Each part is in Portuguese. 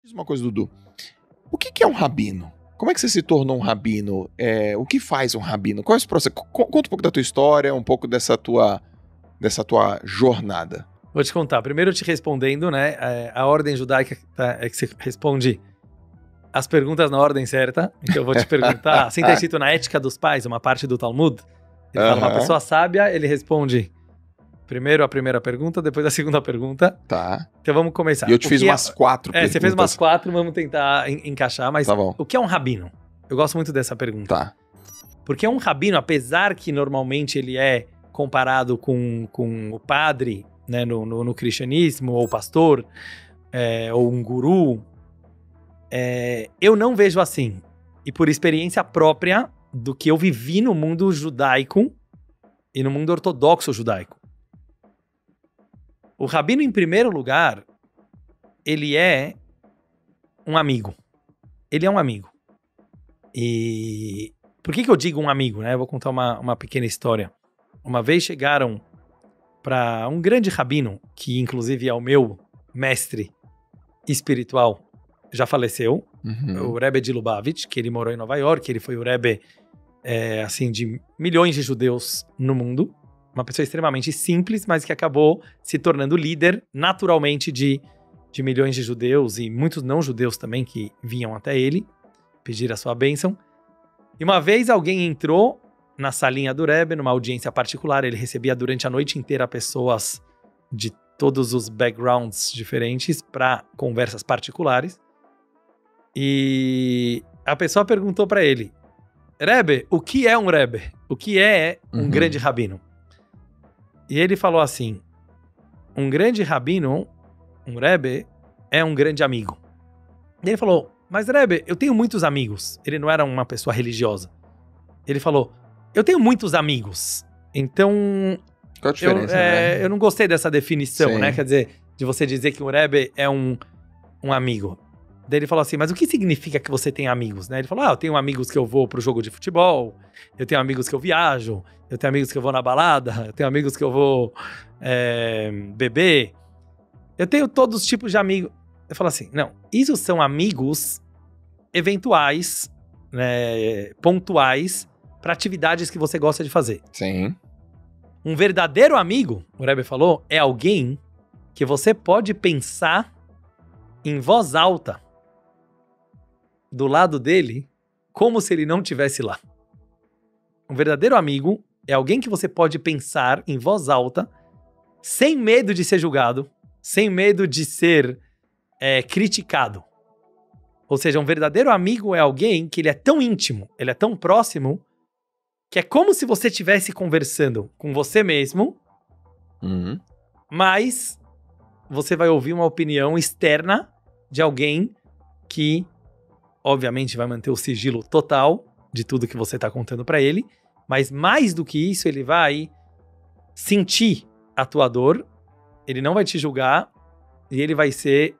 Diz uma coisa, Dudu. O que é um rabino? Como é que você se tornou um rabino? O que faz um rabino? Qual é esse processo? Conta um pouco da tua história, um pouco dessa tua jornada. Vou te contar. Primeiro te respondendo, né? A ordem judaica é que você responde as perguntas na ordem certa. Então eu vou te perguntar. Assim está escrito na Ética dos Pais, uma parte do Talmud. Ele fala, uma pessoa sábia, ele responde primeiro a primeira pergunta, depois a segunda pergunta. Tá. Então vamos começar. E eu te fiz umas 4 perguntas. Você fez umas 4, vamos tentar encaixar. Mas tá bom. O que é um rabino? Eu gosto muito dessa pergunta. Tá. Porque um rabino, apesar que normalmente ele é comparado com o padre, né, no cristianismo, ou pastor, ou um guru, eu não vejo assim. E por experiência própria do que eu vivi no mundo judaico e no mundo ortodoxo judaico. O rabino, em primeiro lugar, ele é um amigo. Ele é um amigo. E por que eu digo um amigo, né? Eu vou contar uma pequena história. Uma vez chegaram para um grande rabino, que inclusive é o meu mestre espiritual, já faleceu, o Rebbe de Lubavitch, que ele morou em Nova York, ele foi o Rebbe, assim, de milhões de judeus no mundo. Uma pessoa extremamente simples, mas que acabou se tornando líder naturalmente de milhões de judeus e muitos não judeus também que vinham até ele pedir a sua bênção. E uma vez alguém entrou na salinha do Rebbe, numa audiência particular, ele recebia durante a noite inteira pessoas de todos os backgrounds diferentes para conversas particulares. E a pessoa perguntou para ele, Rebbe, o que é um Rebbe? O que é um grande rabino? E ele falou assim, um grande rabino, um Rebbe, é um grande amigo. E ele falou, mas Rebbe, eu tenho muitos amigos. Ele não era uma pessoa religiosa. Ele falou, eu tenho muitos amigos. Então, qual a diferença, né? Eu não gostei dessa definição, Sim. né? Quer dizer, de você dizer que um Rebbe é um amigo. Daí ele falou assim, mas o que significa que você tem amigos, né? Ele falou, eu tenho amigos que eu vou pro jogo de futebol, eu tenho amigos que eu viajo, eu tenho amigos que eu vou na balada, eu tenho amigos que eu vou beber. Eu tenho todos os tipos de amigos. Eu falo assim, não, isso são amigos eventuais, né, pontuais, para atividades que você gosta de fazer. Sim. Um verdadeiro amigo, o Rebbe falou, é alguém que você pode pensar em voz alta do lado dele, como se ele não estivesse lá. Um verdadeiro amigo é alguém que você pode pensar em voz alta, sem medo de ser julgado, sem medo de ser criticado. Ou seja, um verdadeiro amigo é alguém que ele é tão íntimo, ele é tão próximo, que é como se você estivesse conversando com você mesmo, mas você vai ouvir uma opinião externa de alguém que, obviamente, vai manter o sigilo total de tudo que você está contando para ele, mas mais do que isso, ele vai sentir a tua dor, ele não vai te julgar e ele vai ser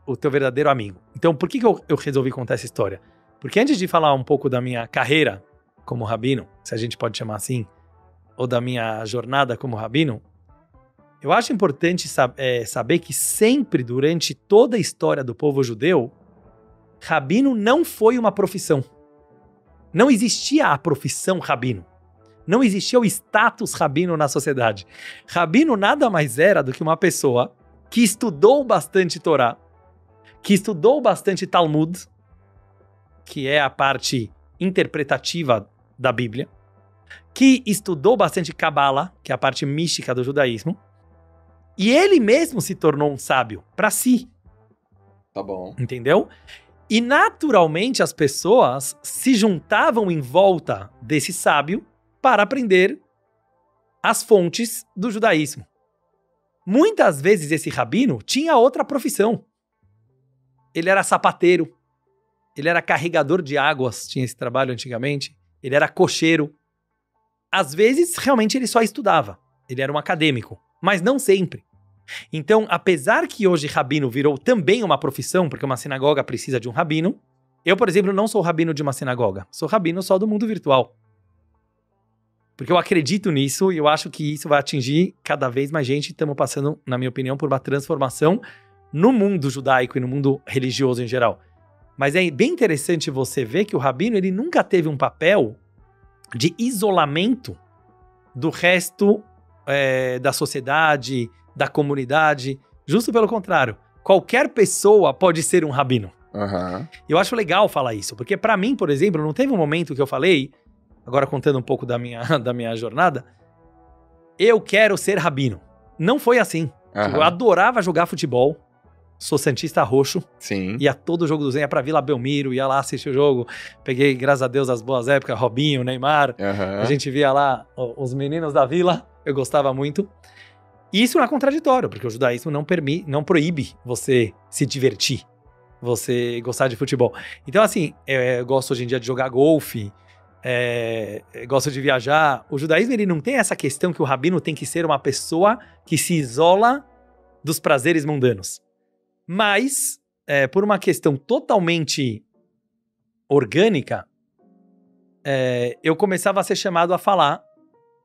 o teu verdadeiro amigo. Então, por que eu resolvi contar essa história? Porque antes de falar um pouco da minha carreira como rabino, se a gente pode chamar assim, ou da minha jornada como rabino, eu acho importante saber que sempre, durante toda a história do povo judeu, rabino não foi uma profissão. Não existia a profissão rabino. Não existia o status rabino na sociedade. Rabino nada mais era do que uma pessoa que estudou bastante Torá, que estudou bastante Talmud, que é a parte interpretativa da Bíblia, que estudou bastante Kabbalah, que é a parte mística do judaísmo, e ele mesmo se tornou um sábio para si. Tá bom. Entendeu? E naturalmente as pessoas se juntavam em volta desse sábio para aprender as fontes do judaísmo. Muitas vezes esse rabino tinha outra profissão. Ele era sapateiro, ele era carregador de águas, tinha esse trabalho antigamente, ele era cocheiro. Às vezes, realmente, ele só estudava, ele era um acadêmico, mas não sempre. Então, apesar que hoje rabino virou também uma profissão, porque uma sinagoga precisa de um rabino, eu, por exemplo, não sou rabino de uma sinagoga, sou rabino só do mundo virtual. Porque eu acredito nisso e eu acho que isso vai atingir cada vez mais gente. Estamos passando, na minha opinião, por uma transformação no mundo judaico e no mundo religioso em geral. Mas é bem interessante você ver que o rabino ele nunca teve um papel de isolamento do resto da sociedade, da comunidade. Justo pelo contrário, qualquer pessoa pode ser um rabino. Uhum. Eu acho legal falar isso, porque pra mim, por exemplo, não teve um momento que eu falei, agora contando um pouco da minha jornada, eu quero ser rabino. Não foi assim. Uhum. Eu adorava jogar futebol, sou santista roxo, Sim. ia todo jogo do Zen, ia pra Vila Belmiro, ia lá assistir o jogo, peguei, graças a Deus, as boas épocas, Robinho, Neymar, Uhum. a gente via lá os meninos da Vila, eu gostava muito. E isso não é contraditório, porque o judaísmo não proíbe você se divertir, você gostar de futebol. Então, assim, eu gosto hoje em dia de jogar golfe, gosto de viajar. O judaísmo, ele não tem essa questão que o rabino tem que ser uma pessoa que se isola dos prazeres mundanos. Mas, por uma questão totalmente orgânica, eu começava a ser chamado a falar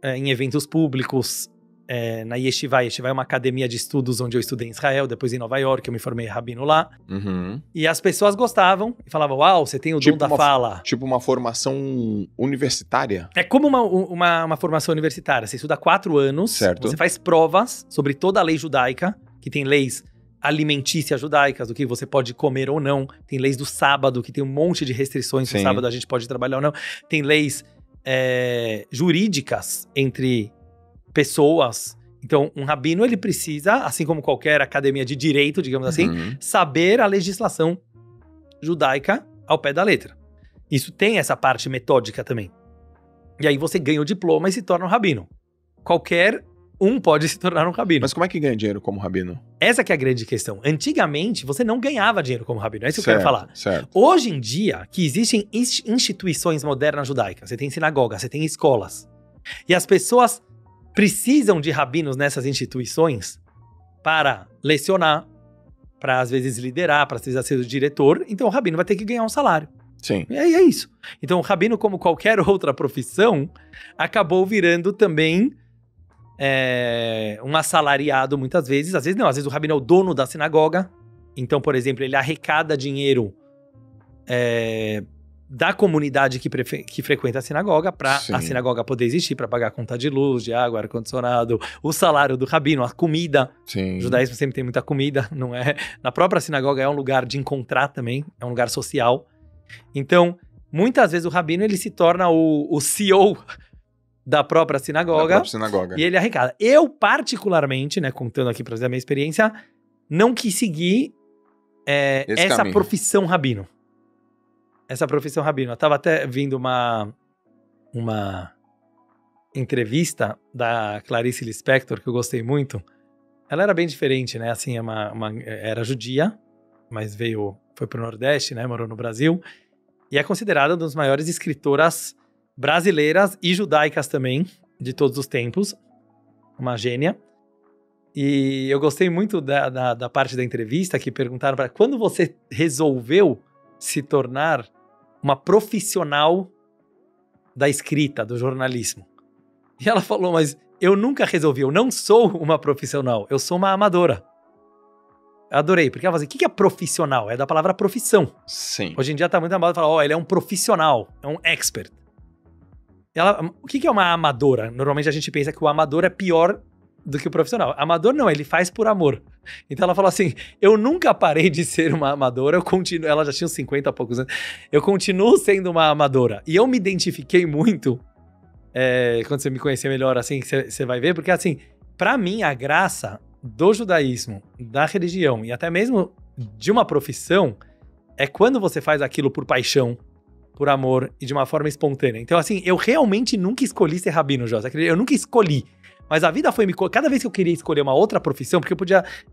em eventos públicos, na Yeshiva. Yeshiva é uma academia de estudos onde eu estudei em Israel, depois em Nova York, eu me formei rabino lá. Uhum. E as pessoas gostavam e falavam, uau, você tem o dom da fala. Tipo uma formação universitária? É como uma formação universitária. Você estuda 4 anos, certo. Você faz provas sobre toda a lei judaica, que tem leis alimentícias judaicas, do que você pode comer ou não. Tem leis do sábado, que tem um monte de restrições. No sábado a gente pode trabalhar ou não. Tem leis jurídicas entre pessoas. Então, um rabino, ele precisa, assim como qualquer academia de direito, digamos assim, saber a legislação judaica ao pé da letra. Isso tem essa parte metódica também. E aí você ganha o diploma e se torna um rabino. Qualquer um pode se tornar um rabino. Mas como é que ganha dinheiro como rabino? Essa que é a grande questão. Antigamente, você não ganhava dinheiro como rabino. É isso que eu quero falar. Certo. Hoje em dia, que existem instituições modernas judaicas, você tem sinagoga, você tem escolas, e as pessoas precisam de rabinos nessas instituições para lecionar, para às vezes liderar, para precisar ser o diretor, então o rabino vai ter que ganhar um salário. Sim. E aí é isso. Então o rabino, como qualquer outra profissão, acabou virando também um assalariado muitas vezes. Às vezes não, às vezes o rabino é o dono da sinagoga. Então, por exemplo, ele arrecada dinheiro da comunidade que frequenta a sinagoga, para a sinagoga poder existir, para pagar a conta de luz, de água, ar-condicionado, o salário do rabino, a comida. Sim. O judaísmo sempre tem muita comida, não é? Na própria sinagoga é um lugar de encontrar também, é um lugar social. Então, muitas vezes o rabino ele se torna o CEO da própria sinagoga. E ele arrecada. Eu, particularmente, né, contando aqui para a minha experiência, não quis seguir essa profissão rabino. Essa profissão rabino. Eu tava até vendo uma entrevista da Clarice Lispector, que eu gostei muito. Ela era bem diferente, né? Assim, era judia, mas foi pro Nordeste, né? Morou no Brasil. E é considerada uma das maiores escritoras brasileiras e judaicas também, de todos os tempos. Uma gênia. E eu gostei muito da parte da entrevista que perguntaram para quando você resolveu se tornar uma profissional da escrita, do jornalismo. E ela falou, mas eu nunca resolvi, eu não sou uma profissional, eu sou uma amadora. Eu adorei, porque ela falou assim, o que é profissional? É da palavra profissão. Sim. Hoje em dia tá muito na moda falar, ele é um profissional, é um expert. E o que é uma amadora? Normalmente a gente pensa que o amador é pior do que o profissional. Amador não, ele faz por amor. Então ela falou assim, eu nunca parei de ser uma amadora, eu continuo, ela já tinha uns 50 e poucos anos, eu continuo sendo uma amadora. E eu me identifiquei muito, quando você me conhecer melhor, assim, você vai ver, porque assim, pra mim a graça do judaísmo, da religião e até mesmo de uma profissão, é quando você faz aquilo por paixão, por amor e de uma forma espontânea. Então assim, eu realmente nunca escolhi ser rabino, José, eu nunca escolhi. Mas a vida foi cada vez que eu queria escolher uma outra profissão, porque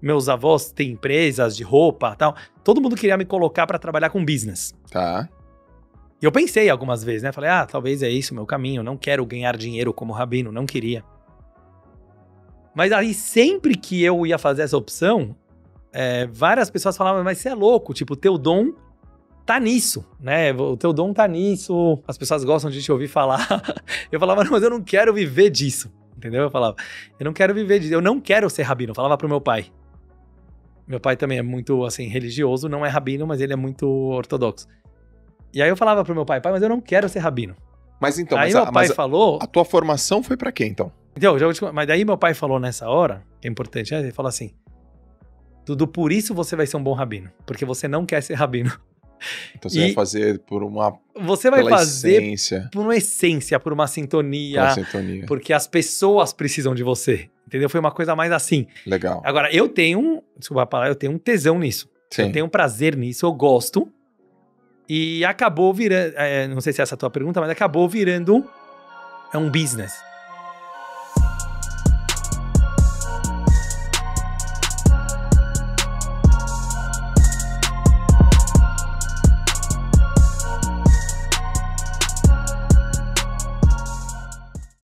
meus avós têm empresas de roupa e tal, todo mundo queria me colocar pra trabalhar com business. Tá. E eu pensei algumas vezes, né? Falei, talvez é isso o meu caminho, não quero ganhar dinheiro como rabino, não queria. Mas aí sempre que eu ia fazer essa opção, várias pessoas falavam, mas você é louco, tipo, o teu dom tá nisso, né? O teu dom tá nisso, as pessoas gostam de te ouvir falar. Eu falava, não, mas eu não quero viver disso. Entendeu? Eu falava, eu não quero viver disso, eu não quero ser rabino. Eu falava pro meu pai. Meu pai também é muito, assim, religioso, não é rabino, mas ele é muito ortodoxo. E aí eu falava pro meu pai, mas eu não quero ser rabino. Mas então, Aí meu pai falou... a tua formação foi pra quê, então? Então, mas daí meu pai falou nessa hora, que é importante, ele falou assim, Dudu, por isso você vai ser um bom rabino, porque você não quer ser rabino. Então você vai fazer por uma... Você vai fazer essência. por uma essência, por uma sintonia, sintonia. Porque as pessoas precisam de você, entendeu? Foi uma coisa mais assim. Legal. Agora, eu tenho um tesão nisso. Sim. Eu tenho um prazer nisso, eu gosto. E acabou virando, não sei se é essa a tua pergunta, mas acabou virando um business.